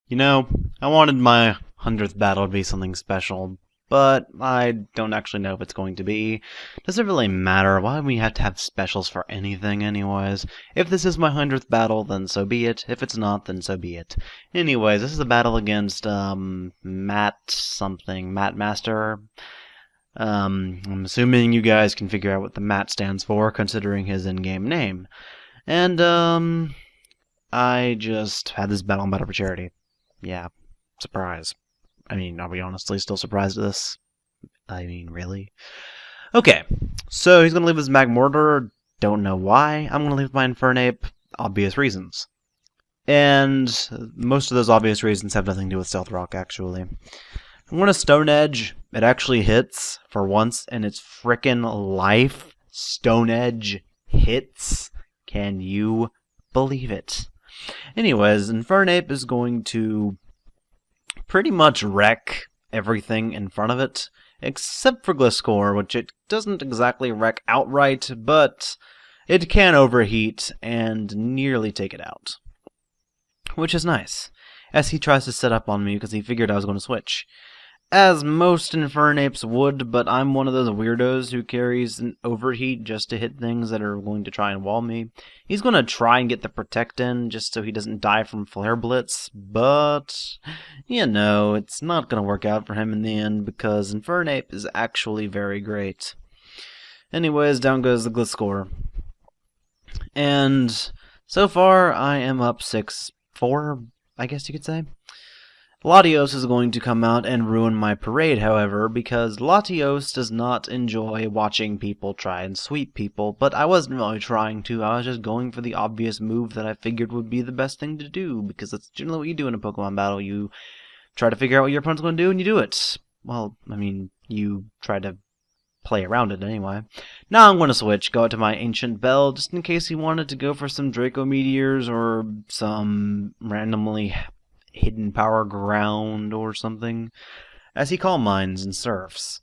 You know, I wanted my 100th battle to be something special, but I don't actually know if it's going to be. Does it really matter? Why do we have to have specials for anything anyways? If this is my 100th battle, then so be it. If it's not, then so be it. Anyways, this is a battle against, matmaster. I'm assuming you guys can figure out what the mat stands for, considering his in-game name. And, I just had this battle for charity. Yeah, surprise. I mean, are we honestly still surprised at this? I mean, really? Okay, so he's gonna leave his Mag Mortar. Don't know why. I'm gonna leave my Infernape. Obvious reasons. And most of those obvious reasons have nothing to do with Stealth Rock, actually. I'm gonna Stone Edge. It actually hits for once in its frickin' life. Stone Edge hits. Can you believe it? Anyways, Infernape is going to pretty much wreck everything in front of it, except for Gliscor, which it doesn't exactly wreck outright, but it can overheat and nearly take it out. Which is nice, as he tries to set up on me because he figured I was going to switch. As most Infernapes would, but I'm one of those weirdos who carries an overheat just to hit things that are going to try and wall me. He's going to try and get the Protect in just so he doesn't die from Flare Blitz, but, you know, it's not going to work out for him in the end because Infernape is actually very great. Anyways, down goes the Gliscor. And so far, I am up 6-4, I guess you could say. Latios is going to come out and ruin my parade, however, because Latios does not enjoy watching people try and sweep people, but I wasn't really trying to, I was just going for the obvious move that I figured would be the best thing to do, because that's generally what you do in a Pokemon battle. You try to figure out what your opponent's going to do, and you do it. Well, I mean, you try to play around it anyway. Now I'm going to switch, go out to my Ancient Bell, just in case he wanted to go for some Draco Meteors or some randomly hidden power ground or something, as he Calm Minds and Surfs.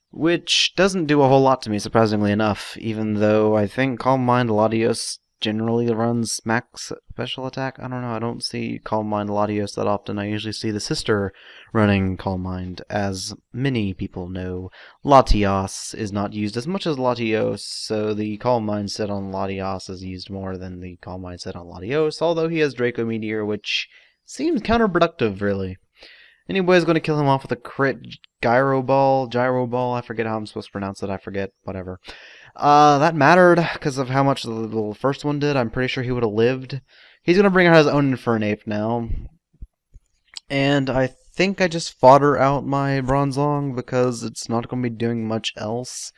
Which doesn't do a whole lot to me, surprisingly enough, even though I think Calm Mind Latios generally runs max special attack. I don't know, I don't see Calm Mind Latios that often. I usually see the sister running Calm Mind. As many people know, Latios is not used as much as Latios, so the Calm Mind set on Latios is used more than the Calm Mind set on Latios, although he has Draco Meteor, which seems counterproductive, really. Anyways, going to kill him off with a crit Gyro Ball, I forget how I'm supposed to pronounce it, I forget, whatever. That mattered, because of how much the first one did. I'm pretty sure he would have lived. He's going to bring out his own Infernape now. And I think I just fodder out my Bronzong, because it's not going to be doing much else.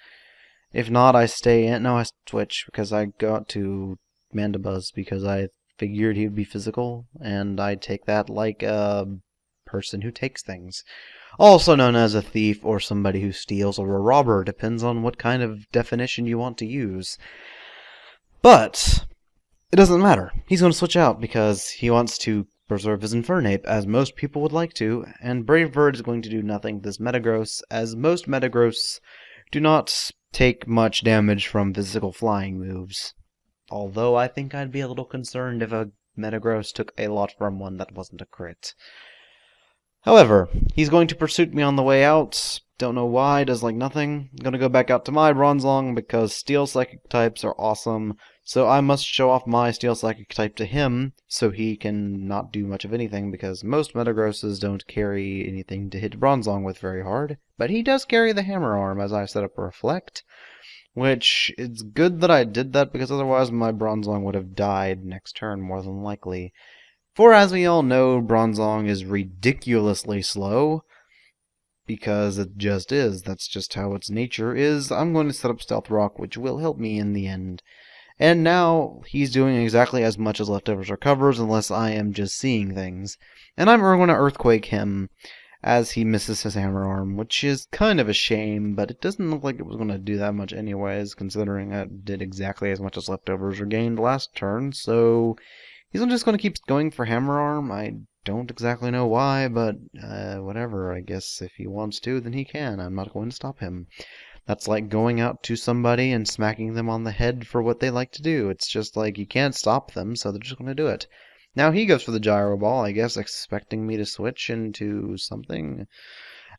If not, I stay in. No, I switch, because I got to Mandibuzz, because I figured he would be physical, and I take that like a person who takes things. Also known as a thief or somebody who steals or a robber, depends on what kind of definition you want to use. But it doesn't matter. He's going to switch out because he wants to preserve his Infernape, as most people would like to, and Brave Bird is going to do nothing to this Metagross, as most Metagross do not take much damage from physical flying moves. Although I think I'd be a little concerned if a Metagross took a lot from one that wasn't a crit. However, he's going to pursue me on the way out. Don't know why, does like nothing. I'm gonna go back out to my Bronzong because Steel Psychic types are awesome, so I must show off my Steel Psychic type to him so he can not do much of anything, because most Metagrosses don't carry anything to hit Bronzong with very hard. But he does carry the Hammer Arm, as I set up a Reflect. Which, it's good that I did that, because otherwise my Bronzong would have died next turn, more than likely. For as we all know, Bronzong is ridiculously slow, because it just is. That's just how its nature is. I'm going to set up Stealth Rock, which will help me in the end. And now, he's doing exactly as much as Leftovers recovers, unless I am just seeing things. And I'm going to Earthquake him, as he misses his Hammer Arm, which is kind of a shame, but it doesn't look like it was going to do that much anyways, considering it did exactly as much as Leftovers regained last turn, so he's just going to keep going for Hammer Arm. I don't exactly know why, but whatever, I guess if he wants to, then he can. I'm not going to stop him. That's like going out to somebody and smacking them on the head for what they like to do. It's just like, you can't stop them, so they're just going to do it. Now he goes for the gyro ball, I guess, expecting me to switch into something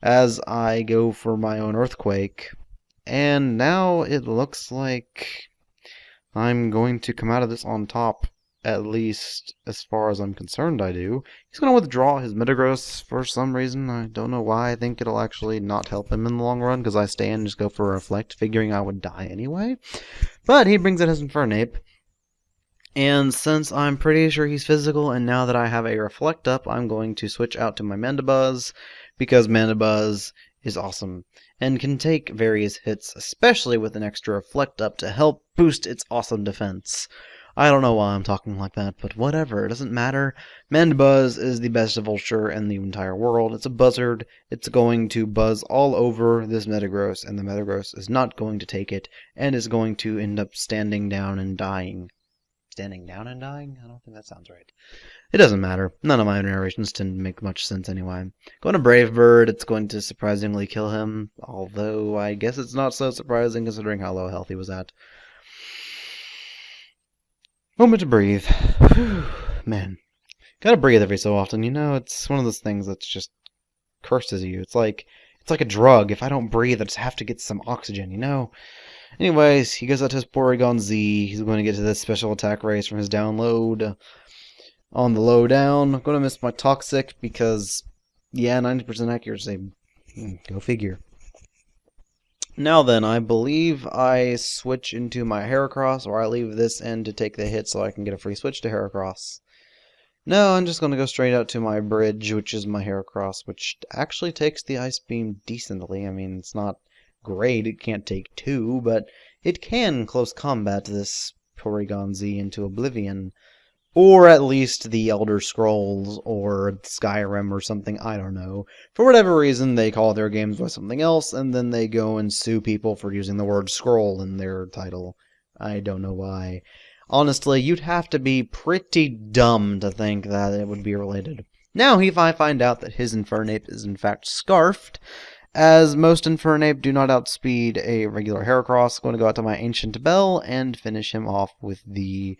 as I go for my own earthquake. And now it looks like I'm going to come out of this on top, at least as far as I'm concerned I do. He's going to withdraw his Metagross for some reason. I don't know why. I think it'll actually not help him in the long run, because I stay and just go for a Reflect, figuring I would die anyway. But he brings in his Infernape. And since I'm pretty sure he's physical, and now that I have a Reflect up, I'm going to switch out to my Mandibuzz, because Mandibuzz is awesome and can take various hits, especially with an extra Reflect up to help boost its awesome defense. I don't know why I'm talking like that, but whatever, it doesn't matter. Mandibuzz is the best vulture in the entire world. It's a buzzard. It's going to buzz all over this Metagross, and the Metagross is not going to take it, and is going to end up standing down and dying. Standing down and dying? I don't think that sounds right. It doesn't matter. None of my narrations tend to make much sense anyway. Going to Brave Bird, it's going to surprisingly kill him, although I guess it's not so surprising considering how low health he was at. Moment to breathe. Whew, man. Gotta breathe every so often, you know? It's one of those things that's just curses you. It's like a drug. If I don't breathe, I just have to get some oxygen, you know? Anyways, he goes out to his Porygon Z. He's going to get to this special attack race from his download. On the low down, I'm going to miss my Toxic because, yeah, 90% accuracy. Go figure. Now then, I believe I switch into my Heracross, or I leave this end to take the hit so I can get a free switch to Heracross. No, I'm just going to go straight out to my bridge, which is my Heracross, which actually takes the Ice Beam decently. I mean, it's not great, it can't take 2, but it can close combat this Porygon Z into oblivion. Or at least the Elder Scrolls, or Skyrim, or something, I don't know. For whatever reason, they call their games by something else, and then they go and sue people for using the word scroll in their title. I don't know why. Honestly, you'd have to be pretty dumb to think that it would be related. Now, if I find out that his Infernape is in fact Scarfed, as most Infernape do not outspeed a regular Heracross, I'm going to go out to my Ancient Bell and finish him off with the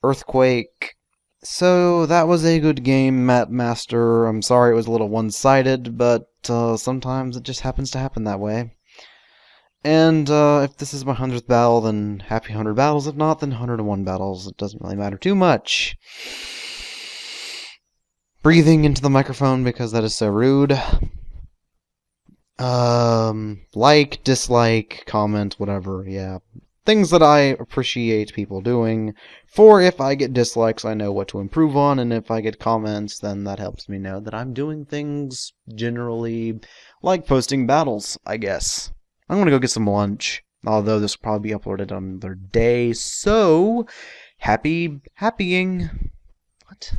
Earthquake. So that was a good game, matmaster. I'm sorry it was a little one-sided, but sometimes it just happens to happen that way. And if this is my 100th battle, then happy 100 battles. If not, then 101 battles. It doesn't really matter too much. Breathing into the microphone because that is so rude. Like, dislike, comment, whatever, yeah. Things that I appreciate people doing. For if I get dislikes, I know what to improve on, and if I get comments, then that helps me know that I'm doing things generally like posting battles, I guess. I'm gonna go get some lunch, although this will probably be uploaded on another day, so happying. What?